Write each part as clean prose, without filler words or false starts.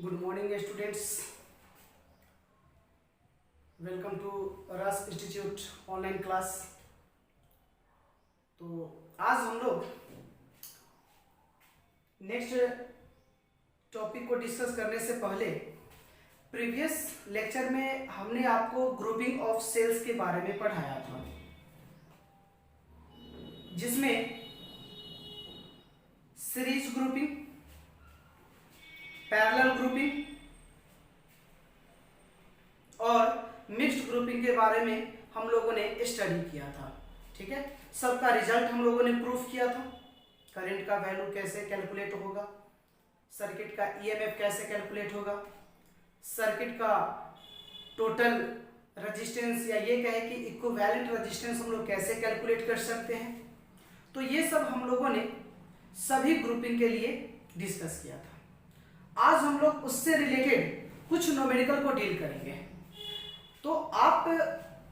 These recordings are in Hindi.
Good morning students, welcome to Ras institute online class. तो आज हम लोग नेक्स्ट टॉपिक को डिस्कस करने से पहले प्रीवियस लेक्चर में हमने आपको ग्रुपिंग ऑफ सेल्स के बारे में पढ़ाया था, जिसमें सीरीज ग्रुपिंग, पैरेलल ग्रुपिंग और मिक्स्ड ग्रुपिंग के बारे में हम लोगों ने स्टडी किया था। ठीक है, सबका रिजल्ट हम लोगों ने प्रूफ किया था। करंट का वैल्यू कैसे कैलकुलेट होगा, सर्किट का ईएमएफ कैसे कैलकुलेट होगा, सर्किट का टोटल रेजिस्टेंस या ये कहे कि इक्विवेलेंट रेजिस्टेंस हम लोग कैसे कैलकुलेट कर सकते हैं। तो ये सब हम लोगों ने सभी ग्रुपिंग के लिए डिस्कस किया था। आज हम लोग उससे रिलेटेड कुछ न्यूमेरिकल को डील करेंगे। तो आप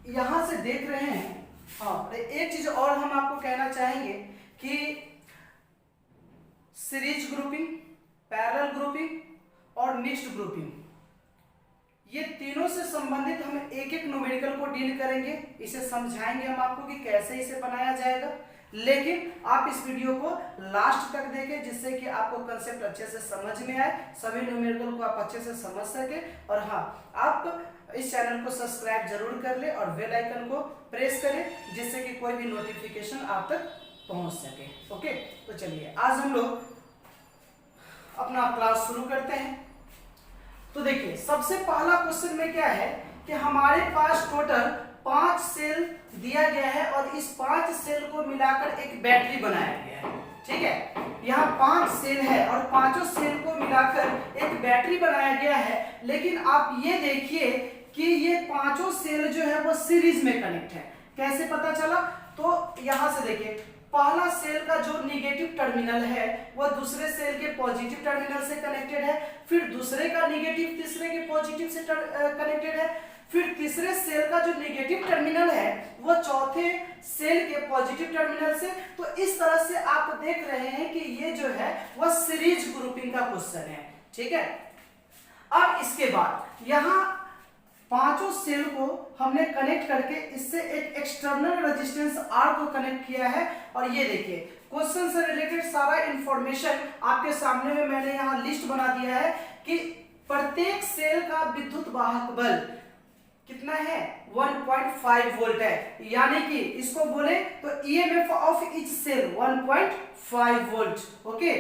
यहां से देख रहे हैं, हाँ, एक चीज और हम आपको कहना चाहेंगे कि सीरीज ग्रुपिंग, पैरेलल ग्रुपिंग और मिक्स्ड ग्रुपिंग, ये तीनों से संबंधित हम एक एक न्यूमेरिकल को डील करेंगे। इसे समझाएंगे हम आपको कि कैसे इसे बनाया जाएगा, लेकिन आप इस वीडियो को लास्ट तक देखें, जिससे कि आपको कंसेप्ट अच्छे से समझ में आए, सभी न्यूमेरिकल को आप अच्छे से समझ सके। और हाँ, आप इस चैनल को सब्सक्राइब जरूर कर ले और बेल आइकन को प्रेस करें, जिससे कि कोई भी नोटिफिकेशन आप तक पहुंच सके। ओके, तो चलिए आज हम लोग अपना क्लास शुरू करते हैं। तो देखिए, सबसे पहला क्वेश्चन में क्या है कि हमारे पास टोटल 5 सेल दिया गया है और इस 5 सेल को मिलाकर एक बैटरी बनाया गया है। ठीक है, यहाँ 5 सेल है और पांचों सेल को मिलाकर एक बैटरी बनाया गया है। लेकिन आप ये देखिए कि ये पांचों सेल जो है वो सीरीज में कनेक्ट है। कैसे पता चला? तो यहां से देखिए, पहला सेल का जो निगेटिव टर्मिनल है वो दूसरे सेल के पॉजिटिव टर्मिनल से कनेक्टेड है, फिर दूसरे का निगेटिव तीसरे के पॉजिटिव से कनेक्टेड है, फिर तीसरे सेल का जो निगेटिव टर्मिनल है वो चौथे सेल के पॉजिटिव टर्मिनल से। तो इस तरह से आप देख रहे हैं कि ये जो है वो सीरीज ग्रुपिंग का क्वेश्चन है। ठीक है, अब इसके बाद यहां पांचों सेल को हमने कनेक्ट करके इससे एक एक्सटर्नल रेजिस्टेंस R को कनेक्ट किया है। और ये देखिए, क्वेश्चन से रिलेटेड सारा इंफॉर्मेशन आपके सामने में मैंने यहाँ लिस्ट बना दिया है कि प्रत्येक सेल का विद्युत वाहक बल कितना है, 1.5 वोल्ट है। यानी कि इसको बोले तो ईएमएफ ऑफ ईच सेल 1.5 वोल्ट। Okay,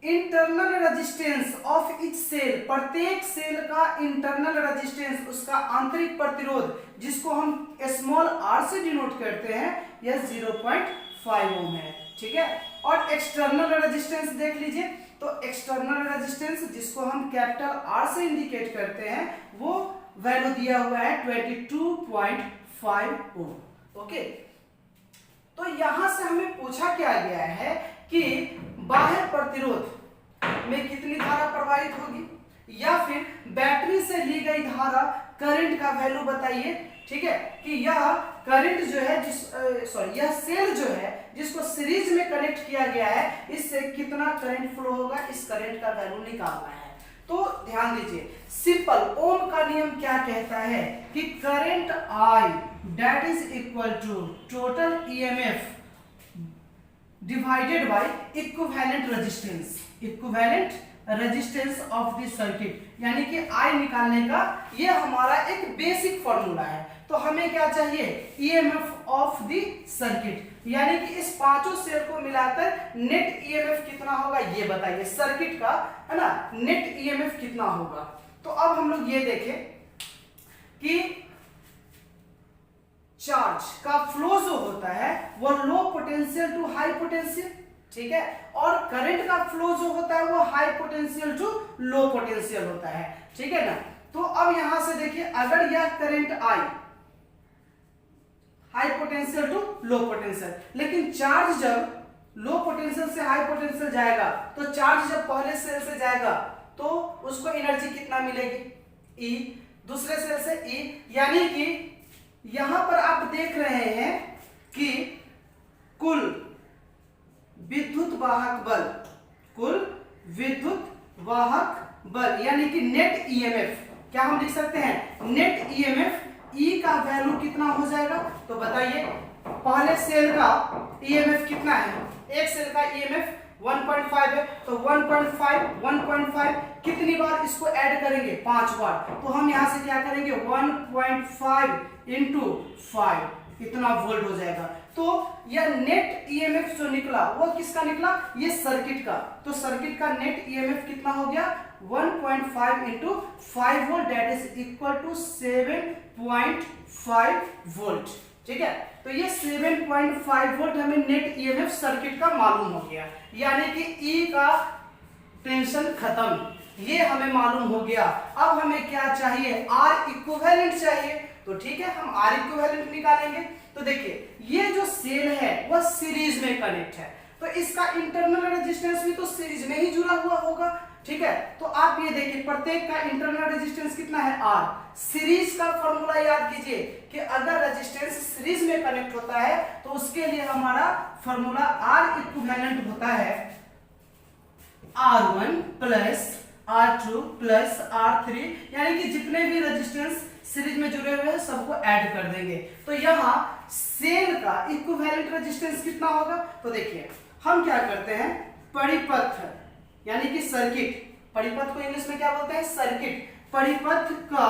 internal resistance of each cell, प्रत्येक सेल का इंटरनल रेजिस्टेंस, उसका आंतरिक प्रतिरोध, जिसको हम स्मॉल r से डिनोट करते हैं, यह 0.5 ओम है। ठीक है, और एक्सटर्नल रेजिस्टेंस देख लीजिए, तो एक्सटर्नल रेजिस्टेंस जिसको हम कैपिटल R से इंडिकेट करते हैं, वो वैल्यू दिया हुआ है 22.5 ओम। ओके, तो यहां से हमें पूछा क्या गया है कि बाह्य प्रतिरोध में कितनी धारा प्रवाहित होगी, या फिर बैटरी से ली गई धारा करंट का वैल्यू बताइए। ठीक है, कि यह करंट जो है यह सेल जो है जिसको सीरीज में कनेक्ट किया गया है, इससे कितना करंट फ्लो होगा, इस करंट का वैल्यू निकालना है। तो ध्यान दीजिए, सिंपल ओम का नियम क्या कहता है कि current I that is equal to total EMF divided by equivalent resistance, equivalent resistance of the circuit. यानी कि I निकालने का ये हमारा एक बेसिक फॉर्मूला है। तो हमें क्या चाहिए, ईएमएफ ऑफ द सर्किट, यानी कि इस पांचों सेल को मिलाकर नेट ईएमएफ कितना होगा ये बताइए, सर्किट का, है ना, नेट ईएमएफ कितना होगा। तो अब हम लोग ये देखें कि चार्ज का फ्लो जो होता है वो low potential to high potential, ठीक है, और करंट का फ्लो जो होता है वो high potential to low potential होता है। ठीक है ना। तो अब यहां से देखिए, अगर यह current I high potential to low potential, लेकिन चार्ज जब लो पोटेंशियल से हाई पोटेंशियल जाएगा, तो चार्ज जब पहले सेल से जाएगा तो उसको एनर्जी कितना मिलेगी, E, दूसरे सेल से E, यानी कि यहां पर आप देख रहे हैं कि कुल विद्युत वाहक बल, कुल विद्युत वाहक बल यानी कि नेट ईएमएफ, क्या हम लिख सकते हैं नेट ईएमएफ, ई का वैल्यू कितना हो जाएगा? तो बताइए, पहले सेल का ईएमएफ कितना है? एक सेल का ईएमएफ 1.5 है, तो 1.5 कितनी बार इसको ऐड करेंगे? 5 बार। तो हम यहां से क्या करेंगे? 1.5 इंटू 5 इतना वोल्ट हो जाएगा। तो यह नेट ईएमएफ जो निकला वो किसका निकला? ये सर्किट का। तो सर्किट का नेट ईएमएफ कितना हो गया? 1.5 into 5 volt, that is equal to 7.5 volt. ठीक है, तो ये 7.5 वोल्ट हमें नेट ईएमएफ सर्किट का मालूम हो गया, यानी कि ई का टेंशन खत्म, ये हमें मालूम हो गया। अब हमें क्या चाहिए? आर इक्विवेलेंट चाहिए। तो ठीक है, हम आर इक्विवेलेंट निकालेंगे। तो देखिए, ये जो सेल है वह सीरीज में कनेक्ट है, तो इसका इंटरनल रेजिस्टेंस भी तो सीरीज में ही जुड़ा हुआ होगा। ठीक है, तो आप ये देखिए, प्रत्येक का इंटरनल रेजिस्टेंस कितना है? आर। सीरीज का फॉर्मूला याद कीजिए कि अगर रेजिस्टेंस सीरीज में कनेक्ट होता है तो उसके लिए हमारा फॉर्मूला आर इक्विवेलेंट होता है R1 plus R2 plus R3, यानी कि जितने भी रेजिस्टेंस सीरीज में जुड़े हुए हैं सबको ऐड कर देंगे। तो यहाँ सेल का इक्विवेलेंट रेजिस्टेंस कितना होगा? तो देखिए, हम क्या करते हैं, परिपथ यानी कि सर्किट, परिपथ को इंग्लिश में क्या बोलते हैं? सर्किट। परिपथ का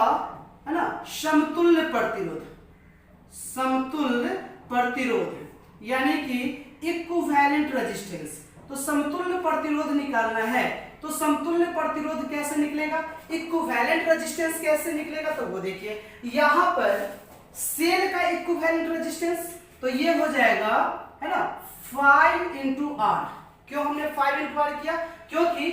है ना समतुल्य प्रतिरोध, समतुल्य प्रतिरोध यानी कि इक्विवेलेंट रेजिस्टेंस। तो समतुल्य प्रतिरोध निकालना है, तो समतुल्य प्रतिरोध कैसे निकलेगा? इक्विवेलेंट रेजिस्टेंस कैसे निकलेगा? तो वो देखिए, यहां पर सेल का इक्विवेलेंट रेजिस्टेंस तो ये हो जाएगा है ना 5 इंटू आर। क्यों हमने 5 इंटू आर किया? क्योंकि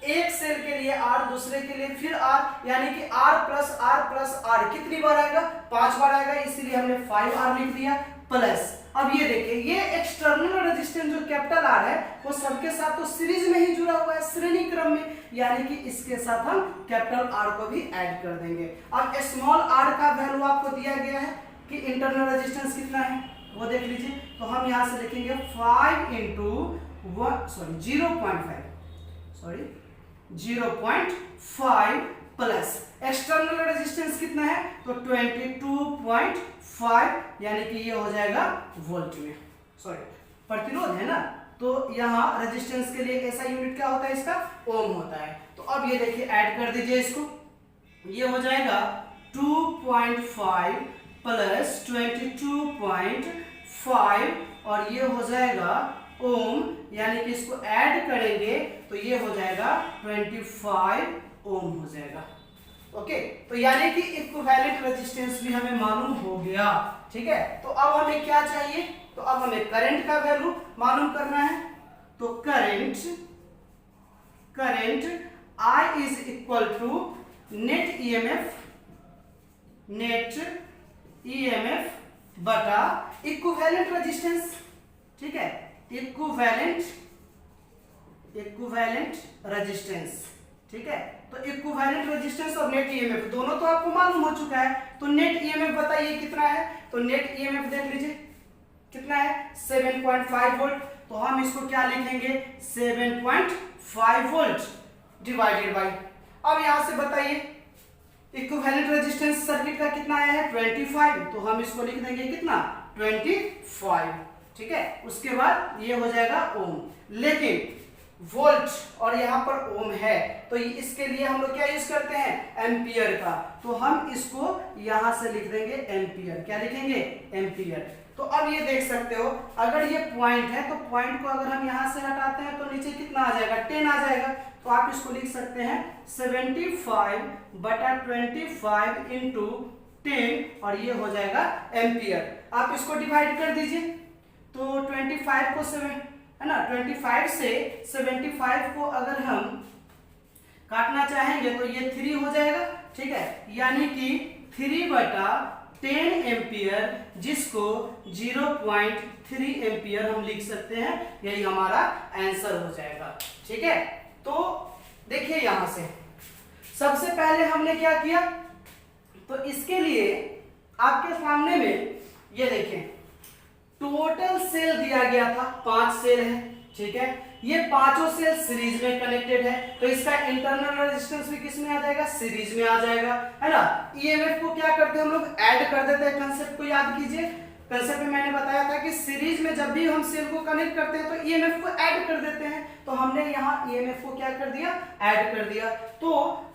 एक सेल के लिए आर, दूसरे के लिए फिर आर, यानी कि आर प्लस आर कितनी बार आएगा? 5 बार आएगा, इसीलिए हमने 5 आर लिख दिया प्लस। अब ये देखिए, ये एक्सटर्नल रेजिस्टेंस जो कैपिटल आर है वो सबके साथ तो सीरीज में ही जुड़ा हुआ है, श्रेणी क्रम में, यानी कि इसके साथ हम कैपिटल आर को भी ऐड कर देंगे। अब स्मॉल आर का वैल्यू आपको दिया गया है कि इंटरनल रेजिस्टेंस कितना है वो देख लीजिए। तो हम यहां से लिखेंगे 5 इंटू 0.5 प्लस एक्सटर्नल रेजिस्टेंस कितना है? तो 22.5, यानी कि ये हो जाएगा वोल्ट में, प्रतिरोध है ना, तो यहाँ रेजिस्टेंस के लिए ऐसा यूनिट क्या होता है? इसका ओम होता है। तो अब ये देखिए, ऐड कर दीजिए इसको, ये हो जाएगा 2.5 प्लस 22.5 और ये हो जाएगा ओम, यानी कि इसको ऐड करेंगे तो ये हो जाएगा 25 ओम हो जाएगा। ओके, तो यानी कि इक्विवेलेंट रेजिस्टेंस भी हमें मालूम हो गया। ठीक है, तो अब हमें क्या चाहिए? तो अब हमें करंट का वैल्यू मालूम करना है। तो current I is equal to net EMF बटा इक्विवेलेंट रेजिस्टेंस। ठीक है, इक्विवेलेंट रेजिस्टेंस। ठीक है, तो इक्विवेलेंट रेजिस्टेंस और नेट ईएमएफ दोनों तो आपको मालूम हो चुका है। तो नेट ईएमएफ बताइए कितना है? तो नेट ईएमएफ देख लीजिए कितना है? 7.5 वोल्ट। तो हम इसको क्या लिखेंगे? 7.5 वोल्ट डिवाइडेड बाय, अब यहां से बताइए इक्विवेलेंट रेजिस्टेंस सर्किट का कितना आया है? 25। तो हम इसको लिख देंगे कितना? 25। ठीक है, उसके बाद ये हो जाएगा ओम, लेकिन वोल्ट और यहाँ पर ओम है तो इसके लिए हम लोग क्या यूज करते हैं? एम्पियर का। तो हम इसको यहां से लिख देंगे एम्पियर। क्या लिखेंगे? एम्पियर। तो अब ये देख सकते हो, अगर ये पॉइंट है तो पॉइंट को अगर हम यहां से हटाते हैं तो नीचे कितना आ जाएगा? 10 आ जाएगा। तो आप इसको लिख सकते हैं 75 बटा 25 इंटू 10 और ये हो जाएगा एम्पियर। आप इसको डिवाइड कर दीजिए, तो 25 को 7 है ना, 25 से 75 को अगर हम काटना चाहेंगे तो ये 3 हो जाएगा। ठीक है, यानी कि 3 बटा 10 एम्पियर, जिसको 0.3 एम्पियर हम लिख सकते हैं, यही हमारा आंसर हो जाएगा। ठीक है, तो देखिए यहां से सबसे पहले हमने क्या किया? तो इसके लिए आपके सामने में ये देखें, टोटल सेल दिया गया था 5 सेल है, ठीक है। ये पांचों सेल सीरीज में कनेक्टेड है, तो इसका इंटरनल रेजिस्टेंस भी किस में आ जाएगा, सीरीज में आ जाएगा, है ना। ईएमएफ को क्या करते हैं हम लोग, ऐड कर देते हैं। कंसेप्ट को याद कीजिए, कंसेप्ट में मैंने बताया था कि सीरीज में जब भी हम सेल को कनेक्ट करते हैं तो ईएमएफ को ऐड कर देते हैं, तो हमने यहाँ ईएमएफ को क्या कर दिया, ऐड कर दिया। तो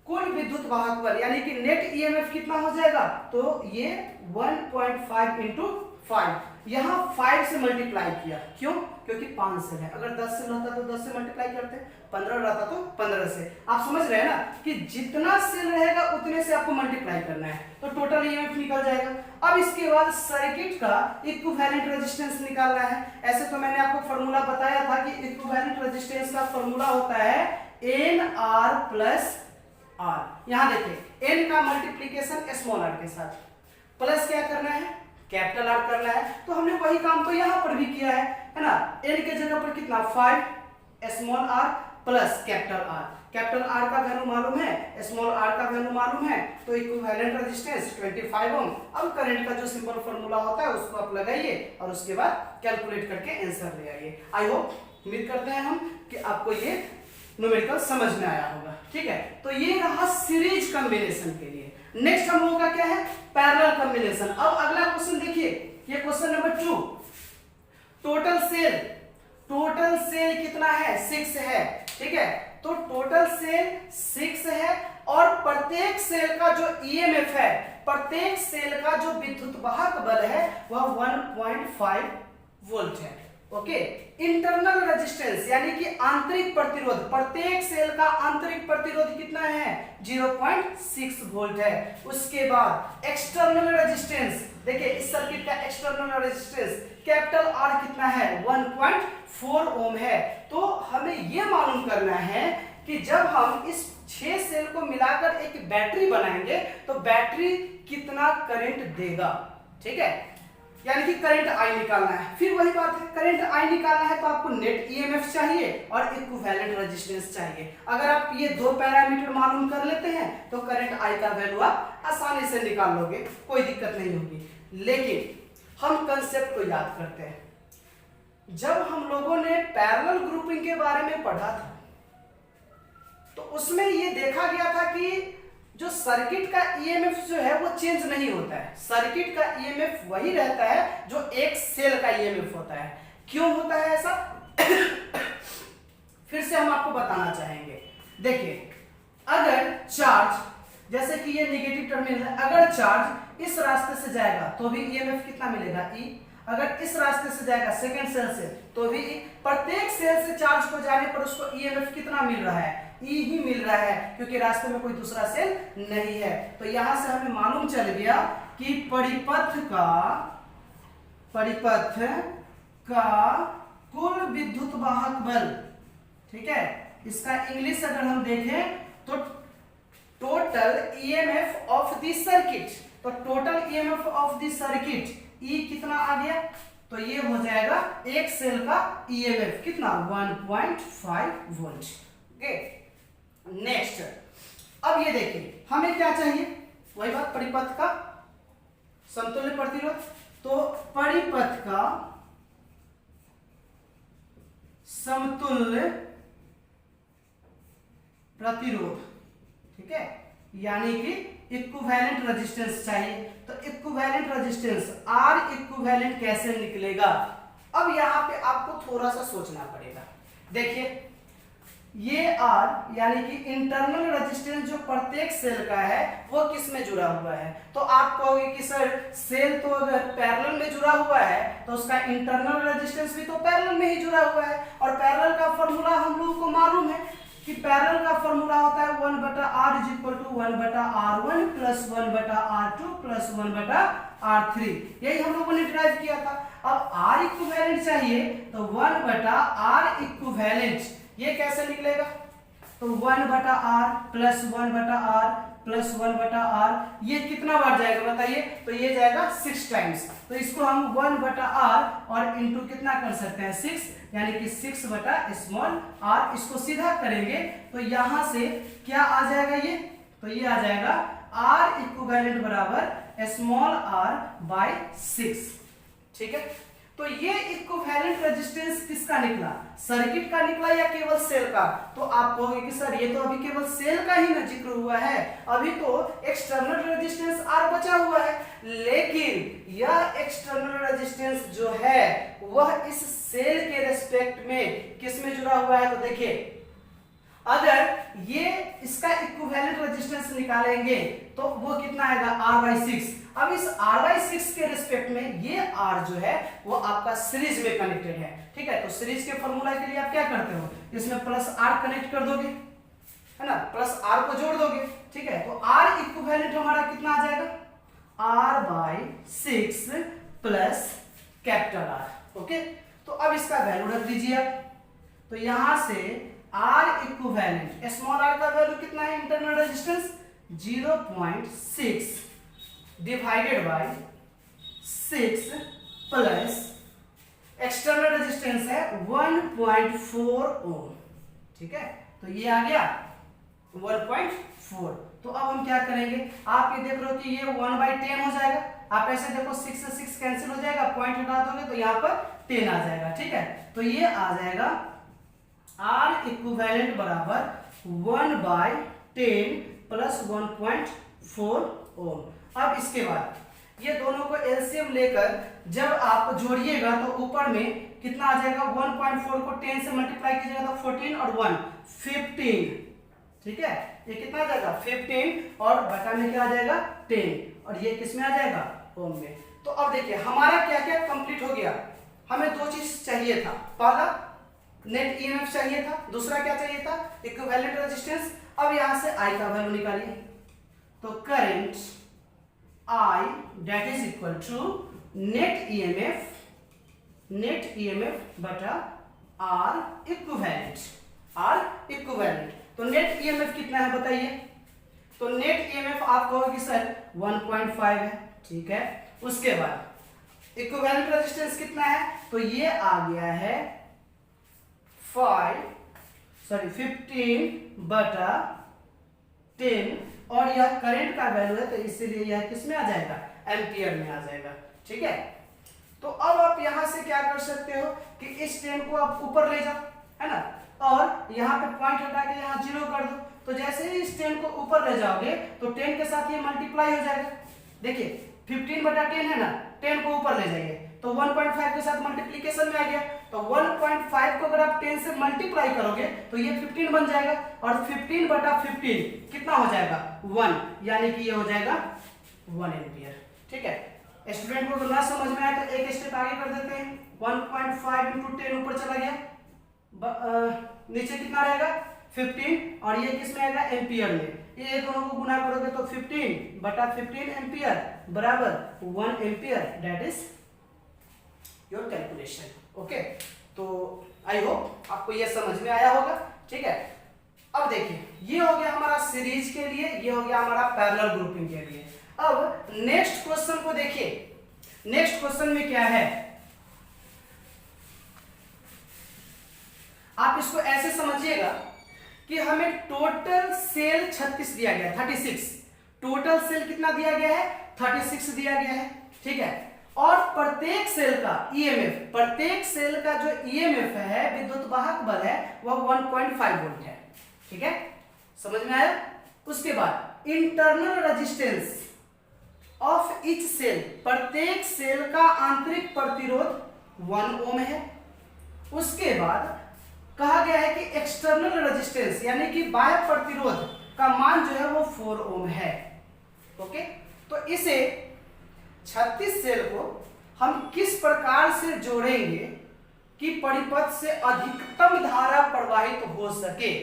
कुल विद्युत वाहक बल यानी कि नेट ईएमएफ कितना हो जाएगा, तो ये 1.5 इंटू 5, यहाँ 5 से मल्टीप्लाई किया, क्यों, क्योंकि 5 सेल है। अगर 10 सेल रहता तो 10 से मल्टीप्लाई करते, 15 रहता तो 15 से। आप समझ रहे हैं ना कि जितना सेल रहेगा उतने से आपको मल्टीप्लाई करना है, तो टोटल ईएमएफ निकल जाएगा। अब इसके बाद सर्किट का इक्विवेलेंट रेजिस्टेंस निकालना है। ऐसे तो मैंने आपको फॉर्मूला बताया था कि इक्विवेलेंट रेजिस्टेंस का फॉर्मूला होता है NR प्लस R। यहाँ देखिए N का मल्टीप्लीकेशन स्मॉल r के साथ, प्लस क्या करना है, कैपिटल R करना है। तो हमने वही काम तो यहाँ पर भी किया है ना। N के जगह पर कितना 5 small r plus capital R। Capital R का वैल्यू मालूम है, स्मॉल r का वैल्यू मालूम है, तो इक्विवेलेंट रेजिस्टेंस 25 ओम। अब करंट का जो सिंपल फॉर्मूला होता है उसको आप लगाइए और उसके बाद कैलकुलेट करके आंसर ले आइए। आई होप, उम्मीद करते हैं हम कि आपको ये न्यूमेरिकल समझ में आया होगा, ठीक है। तो ये रहा सीरीज कॉम्बिनेशन के लिए। नेक्स्ट हम लोगों का क्या है, पैरेलल कॉम्बिनेशन। अब अगला क्वेश्चन देखिए, ये क्वेश्चन नंबर 2। टोटल सेल कितना है, 6 है, ठीक है। तो टोटल सेल 6 है और प्रत्येक सेल का जो ईएमएफ है, प्रत्येक सेल का जो विद्युत वाहक बल है वह 1.5 वोल्ट है। ओके। इंटरनल रेजिस्टेंस यानी कि आंतरिक प्रतिरोध, प्रत्येक सेल का आंतरिक प्रतिरोध कितना है, 0.6 वोल्ट है। उसके बाद एक्सटर्नल रेजिस्टेंस, देखिए इस सर्किट का एक्सटर्नल रेजिस्टेंस कैपिटल R कितना है, 1.4 ओम है। तो हमें यह मालूम करना है कि जब हम इस 6 सेल को मिलाकर एक बैटरी बनाएंगे तो बैटरी कितना करंट देगा, ठीक है। यानी कि करंट I निकालना है। फिर वही बात है, करंट I निकालना है तो आपको नेट ईएमएफ चाहिए और इक्विवेलेंट रेजिस्टेंस चाहिए। अगर आप ये दो पैरामीटर मालूम कर लेते हैं तो करंट I का वैल्यू आप आसानी से निकाल लोगे, कोई दिक्कत नहीं होगी। लेकिन हम कंसेप्ट को याद करते हैं। जब हम लोगों ने पैरेलल ग्रुपिंग के बारे में पढ़ा था तो उसमें ये देखा गया था कि जो सर्किट का ईएमएफ जो है वो चेंज नहीं होता है। सर्किट का ईएमएफ वही रहता है जो एक सेल का ईएमएफ होता है। क्यों होता है ऐसा फिर से हम आपको बताना चाहेंगे। देखिए अगर चार्ज, जैसे कि ये नेगेटिव टर्मिनल है, अगर चार्ज इस रास्ते से जाएगा तो भी ईएमएफ कितना मिलेगा, E। अगर इस रास्ते से जाएगा सेकंड सेल से तो भी प्रत्येक सेल से चार्ज को जाने पर उसको ईएमएफ कितना मिल रहा है, E ही मिल रहा है, क्योंकि रास्ते में कोई दूसरा सेल नहीं है। तो यहां से हमें मालूम चल गया कि परिपथ का कुल विद्युत वाहक बल, ठीक है। इसका इंग्लिश अगर हम देखें तो total EMF of the circuit, तो total EMF of the circuit E कितना आ गया, तो ये हो जाएगा एक सेल का ईएमएफ कितना, 1.5 वोल्ट। ओके। नेक्स्ट, अब ये देखिए हमें क्या चाहिए, वही बात, परिपथ का समतुल्य प्रतिरोध। तो परिपथ का समतुल्य प्रतिरोध, ठीक है, यानी कि इक्विवेलेंट रेजिस्टेंस चाहिए। तो इक्विवेलेंट रेजिस्टेंस R इक्विवेलेंट कैसे निकलेगा, अब यहां पे आपको थोड़ा सा सोचना पड़ेगा। देखिए ये R यानी कि इंटरनल रेजिस्टेंस जो प्रत्येक सेल का है वो किस में जुड़ा हुआ है, तो आप कहोगे कि सर सेल तो अगर पैरेलल में जुड़ा हुआ है तो उसका इंटरनल रेजिस्टेंस भी तो पैरेलल में ही जुड़ा हुआ है। और पैरेलल का फॉर्मूला हम लोगों को मालूम है कि पैरेलल का फॉर्मूला होता है 1/R = 1/R1 + 1/R2 + 1/R3। यही हम लोगों ने डिराइव किया था। अब R इक्विवेलेंट चाहिए तो 1/R इक्विवेलेंट, ये कैसे निकलेगा, तो 1/R + 1/R + 1/R, ये कितना बार जाएगा बताइए, तो ये जाएगा 6 टाइम्स। तो इसको हम 1/R और इंटू कितना कर सकते हैं, 6, यानी कि 6/r। इसको सीधा करेंगे तो यहां से क्या आ जाएगा, ये तो ये आ जाएगा R इक्विवेलेंट बराबर r/6, ठीक है, तो ये इक्विवेलेंट रेजिस्टेंस किसका निकला, सर्किट का निकला या केवल सेल का। तो आप कहोगे कि सर ये तो अभी केवल सेल का ही ना जिक्र हुआ है, अभी तो एक्सटर्नल रेजिस्टेंस आर बचा हुआ है, लेकिन यह एक्सटर्नल रेजिस्टेंस जो है वह इस सेल के रेस्पेक्ट में किस में जुड़ा हुआ है। तो देखिए अगर ये इसका इक्विवेलेंट रेजिस्टेंस निकालेंगे तो वो कितना आएगा, R/6। अब इस R/6 के रिस्पेक्ट में ये R जो है वो आपका सीरीज में कनेक्टेड है, ठीक है। तो सीरीज के फॉर्मूला के लिए आप क्या करते हो, इसमें प्लस R कनेक्ट कर दोगे, है ना, प्लस R को जोड़ दोगे, ठीक है। तो R इक्विवेलेंट हमारा कितना आ जाएगा, R/6 plus capital R, okay. तो अब इसका वैल्यू रख दीजिए आप, तो यहां से R इक्विवेलेंट स्मॉल r का वैल्यू कितना है, internal resistance 0.6 divided by 6 plus external resistance है 1.4 ओम, ठीक है। तो ये आ गया 1.4। तो अब हम क्या करेंगे, आप ये देख रहे हो कि ये 1/10 हो जाएगा, आप ऐसे देखो 6 से 6 कैंसिल हो जाएगा, पॉइंट हटा दोगे तो यहाँ पर 10 आ जाएगा, ठीक है। तो ये आ जाएगा R इक्विवेलेंट बराबर 1/10 प्लस 1.4 ओम। अब इसके बाद ये दोनों को एलसीएम लेकर जब आप जोड़िएगा तो ऊपर में कितना आ जाएगा, 1.4 को 10 से मल्टीप्लाई कीजिएगा तो 14 और 1 15, ठीक है। ये कितना आ जाएगा 15 और बटा में क्या आ जाएगा 10, और ये किस में आ जाएगा, ओम में। तो अब देखिए हमारा क्या क्या कंप्लीट हो गया, हमें दो चीज चाहिए था, पहला नेट ईएमएफ चाहिए था, दूसरा क्या चाहिए था, इक्विवेलेंट रेजिस्टेंस। अब यहां से I का वैल्यू निकालिए, तो current I that is equal to net EMF बटा R इक्विवेलेंट, तो नेट ईएमएफ कितना है बताइए। तो नेट ईएमएफ आप कहोगे सर 1.5 है, ठीक है। उसके बाद इक्विवेलेंट रेजिस्टेंस कितना है, तो ये आ गया है 15 बटा 10, और यह करंट का वैल्यू है तो इसीलिए यह किस में आ जाएगा, एम्पियर में आ जाएगा, ठीक है। तो अब आप यहां से क्या कर सकते हो कि इस 10 को आप ऊपर ले जाओ, है ना, और यहाँ पे पॉइंट हटा के यहाँ 0 कर दो। तो जैसे ही इस 10 को ऊपर ले जाओगे तो 10 के साथ ये मल्टीप्लाई हो जाएगा। देखिए 15 बटा 10 है ना, 10 को ऊपर ले जाइए तो 1.5 के साथ मल्टीप्लिकेशन में आ गया, तो 1.5 को अगर आप 10 से मल्टीप्लाई करोगे तो ये 15 बन जाएगा, और 15 बटा 15 कितना हो जाएगा 1, यानी कि ये हो जाएगा 1 एम्पियर, ठीक है। स्टूडेंट को अगर ना समझ में आए तो एक स्टेप आगे कर देते हैं, 1.5 × 10 ऊपर चला गया, नीचे कितना रहेगा 15, और ये किस में आएगा एम्पियर में, ये दोनों को गुना करोगे तो 15 बटा 15 एम्पियर बराबर 1 ampere, that is your calculation, okay. तो आई होप आपको ये समझ में आया होगा, ठीक है। अब देखिए ये हो गया हमारा सीरीज के लिए, ये हो गया हमारा पैरेलल ग्रुपिंग के लिए। अब नेक्स्ट क्वेश्चन को देखिए, नेक्स्ट क्वेश्चन में क्या है, आप इसको ऐसे समझिएगा कि हमें टोटल सेल 36 दिया गया, 36 टोटल सेल कितना दिया गया है, 36 दिया गया है, ठीक है। और प्रत्येक सेल का ईएमएफ, प्रत्येक सेल का जो ईएमएफ है, विद्युत वाहक बल है, वह 1.5 वोल्ट है, ठीक है, समझ में आया। उसके बाद internal resistance of each cell, प्रत्येक सेल का आंतरिक प्रतिरोध 1 ओम है। उसके बाद कहा गया है कि एक्सटर्नल रेजिस्टेंस यानी कि बाह्य प्रतिरोध का मान जो है वो 4 ओम है, ओके। तो इसे 36 सेल को हम किस प्रकार से जोड़ेंगे कि परिपथ से अधिकतम धारा प्रवाहित हो सके,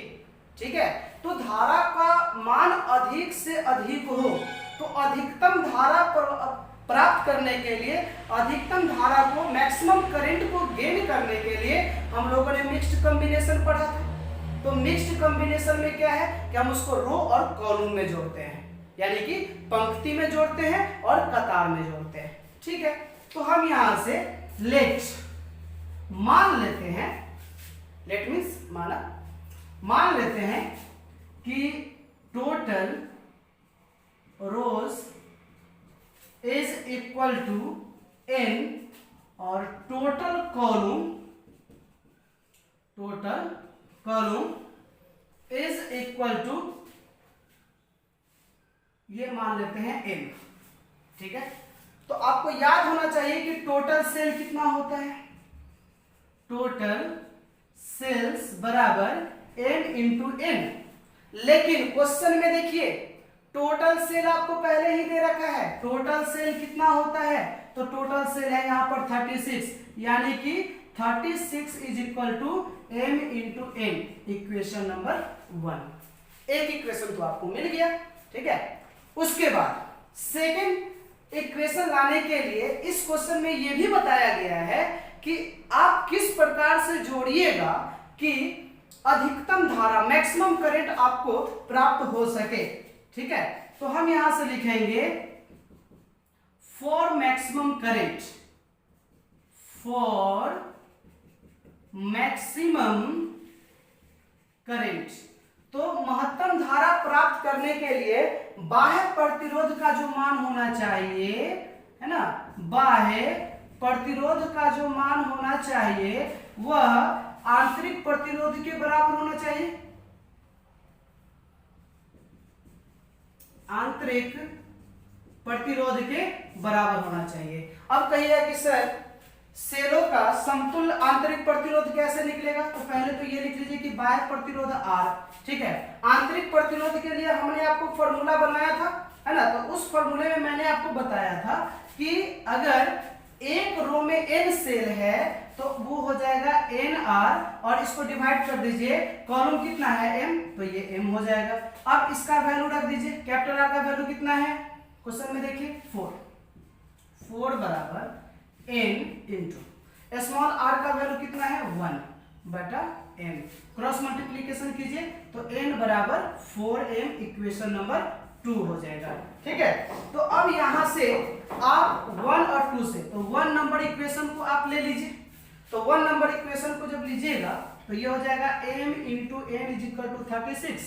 ठीक है। तो धारा का मान अधिक से अधिक हो, तो अधिकतम धारा प्राप्त करने के लिए, अधिकतम धारा को, मैक्सिमम करंट को गेन करने के लिए हम लोगों ने मिक्स्ड कॉम्बिनेशन पढ़ा था। तो मिक्स्ड कॉम्बिनेशन में क्या है कि हम उसको रो और कॉलम में जोड़ते हैं, यानी कि पंक्ति में जोड़ते हैं और कतार में जोड़ते हैं, ठीक है। तो हम यहां से लेट मान लेते हैं, लेट मीन्स माना, मान लेते हैं कि total rows is equal to n और total column is equal to, ये मान लेते हैं m। ठीक है, तो आपको याद होना चाहिए कि टोटल सेल कितना होता है, टोटल सेल्स बराबर m इंटू n। लेकिन क्वेश्चन में देखिए टोटल सेल आपको पहले ही दे रखा है, टोटल सेल कितना होता है, तो टोटल सेल है यहाँ पर 36, यानी कि 36 is equal to m into n, equation number 1। एक इक्वेशन तो आपको मिल गया। ठीक है, उसके बाद सेकेंड इक्वेशन लाने के लिए इस क्वेश्चन में यह भी बताया गया है कि आप किस प्रकार से जोड़िएगा कि अधिकतम धारा, मैक्सिमम करंट आपको प्राप्त हो सके। ठीक है, तो हम यहां से लिखेंगे for maximum current, for maximum current. तो महत्तम धारा प्राप्त करने के लिए बाह्य प्रतिरोध का जो मान होना चाहिए, है ना, बाह्य प्रतिरोध का जो मान होना चाहिए वह आंतरिक प्रतिरोध के बराबर होना चाहिए, आंतरिक प्रतिरोध के बराबर होना चाहिए। अब कहिए कि सर सेलों का समतुल्य आंतरिक प्रतिरोध कैसे निकलेगा, तो पहले तो ये लिख लीजिए कि बाह्य प्रतिरोध R। ठीक है, आंतरिक प्रतिरोध के लिए हमने आपको फॉर्मूला बनाया था, है ना, तो उस फॉर्मूले में मैंने आपको बताया था कि अगर एक रो में n सेल है तो वो हो जाएगा nr, और इसको डिवाइड कर दीजिए, कॉलम कितना है m, तो ये m हो जाएगा। अब इसका वैल्यू रख दीजिए, कैपिटल R का वैल्यू कितना है, क्वेश्चन में देखिए 4 बराबर n इंटू स्मॉल r का वैल्यू कितना है 1 बटा m, क्रॉस मल्टीप्लीकेशन कीजिए तो n बराबर 4m, इक्वेशन नंबर 2 हो जाएगा। ठीक है, तो अब यहां से आप 1 और 2 से, तो 1 नंबर इक्वेशन को आप ले लीजिए, तो 1 नंबर इक्वेशन को जब लीजिएगा तो ये हो जाएगा m into n is equal to 36,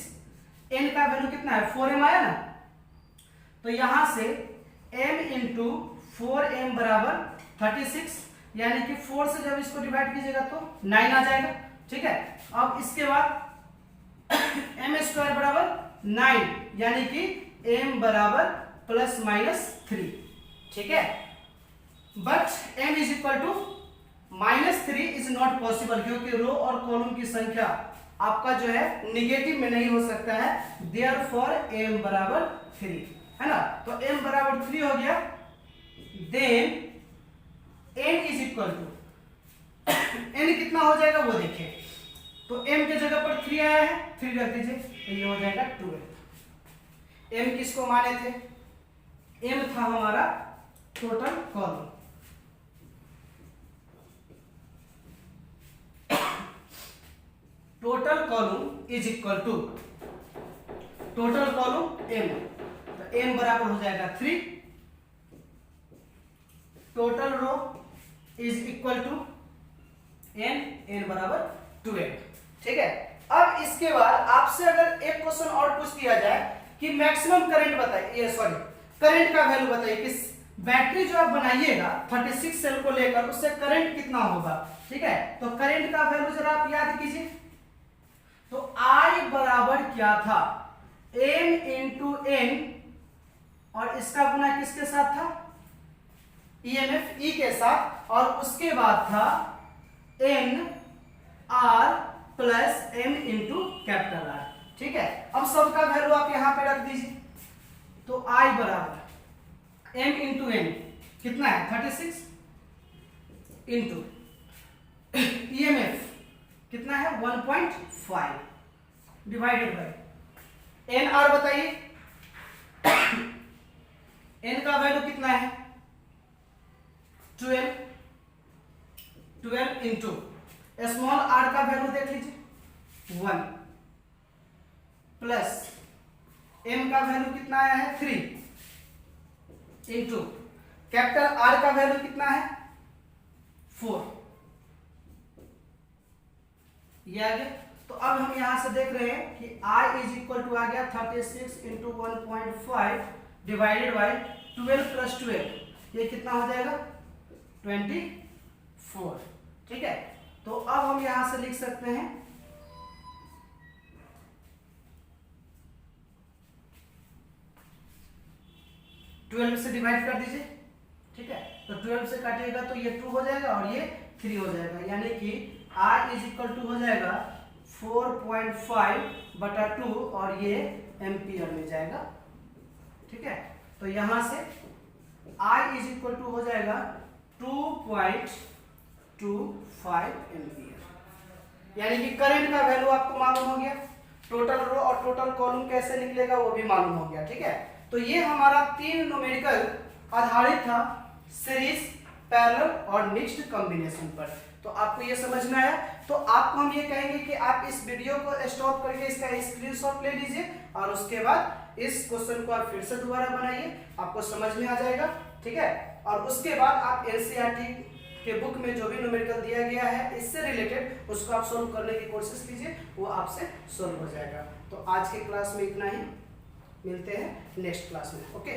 n का वैल्यू कितना है 4m आया ना, तो यहां से m इंटू 4m बराबर 36, यानी कि 4 से जब इसको डिवाइड कीजिएगा तो 9 आ जाएगा। ठीक है, अब इसके बाद m स्क्वायर बराबर 9, यानी कि m बराबर प्लस माइनस 3। ठीक है, but m is equal to -3 is not possible, क्योंकि रो और कॉलम की संख्या आपका जो है निगेटिव में नहीं हो सकता है, देयरफॉर m बराबर 3, है ना, तो m बराबर 3 हो गया। Then n is equal to n कितना हो जाएगा वो देखिए, तो m के जगह पर 3 आया है, 3 रख दीजिए, तो ये हो जाएगा 12। m किसको माने थे, m था हमारा total column, total column is equal to total column m, तो m बराबर हो जाएगा 3, total row is equal to n बराबर 12। ठीक है, अब इसके बाद आपसे अगर एक क्वेश्चन और पूछ दिया जाए कि मैक्सिमम करंट बताइए, सॉरी करंट का वैल्यू बताइए कि बैटरी जो आप बनाइएगा 36 सेल को लेकर उससे करंट कितना होगा। ठीक है, तो करंट का वैल्यू जरा आप याद कीजिए, तो I बराबर क्या था m इंटू n, और इसका गुना किसके साथ था, EMF E के साथ, और उसके बाद था n r plus m into capital R। ठीक है, अब सबका वैल्यू आप यहां पे रख दीजिए, तो I बराबर m इंटू n कितना है 36 इंटू EMF कितना है 1.5 डिवाइडेड बाय n r, बताइए n का वैल्यू कितना है 12 इंटू स्मॉल r का वैल्यू देख लीजिए 1 प्लस m का वैल्यू कितना आया है 3 इंटू कैपिटल R का वैल्यू कितना है 4, ये आ गया। तो अब हम यहां से देख रहे हैं कि I इज इक्वल टू आ गया 36 इंटू 1.5 डिवाइडेड बाई 12 प्लस 12, ये कितना हो जाएगा 24। 4। ठीक है, तो अब हम यहां से लिख सकते हैं 12 से डिवाइड कर दीजिए। ठीक है, तो 12 से काटिएगा तो ये 2 हो जाएगा और ये 3 हो जाएगा, यानी कि I इज इक्वल टू हो जाएगा 4.5/2 और ये एम्पियर में जाएगा। ठीक है, तो यहां से I इज इक्वल टू हो जाएगा 2.25 एम्पियर, यानी कि करंट का वैल्यू आपको मालूम हो गया। टोटल रो और टोटल कॉलम कैसे निकलेगा वो भी मालूम हो गया। ठीक है, तो ये हमारा 3 न्यूमेरिकल आधारित था सीरीज, पैरेलल और मिक्स्ड कॉम्बिनेशन पर। तो आपको ये समझ में आया? तो आपको हम ये कहेंगे कि आप इस वीडियो को स्टॉप करके इसका स्क्रीनशॉट ले लीजिए और उसके बाद इस क्वेश्चन को आप फिर से दोबारा बनाइए, आपको समझ में आ जाएगा। ठीक है, और उसके बाद आप एनसीईआरटी के बुक में जो भी न्यूमेरिकल दिया गया है इससे रिलेटेड उसको आप सोल्व करने की कोशिश कीजिए, वो आपसे सोल्व हो जाएगा। तो आज के क्लास में इतना ही, मिलते हैं नेक्स्ट क्लास में। ओके।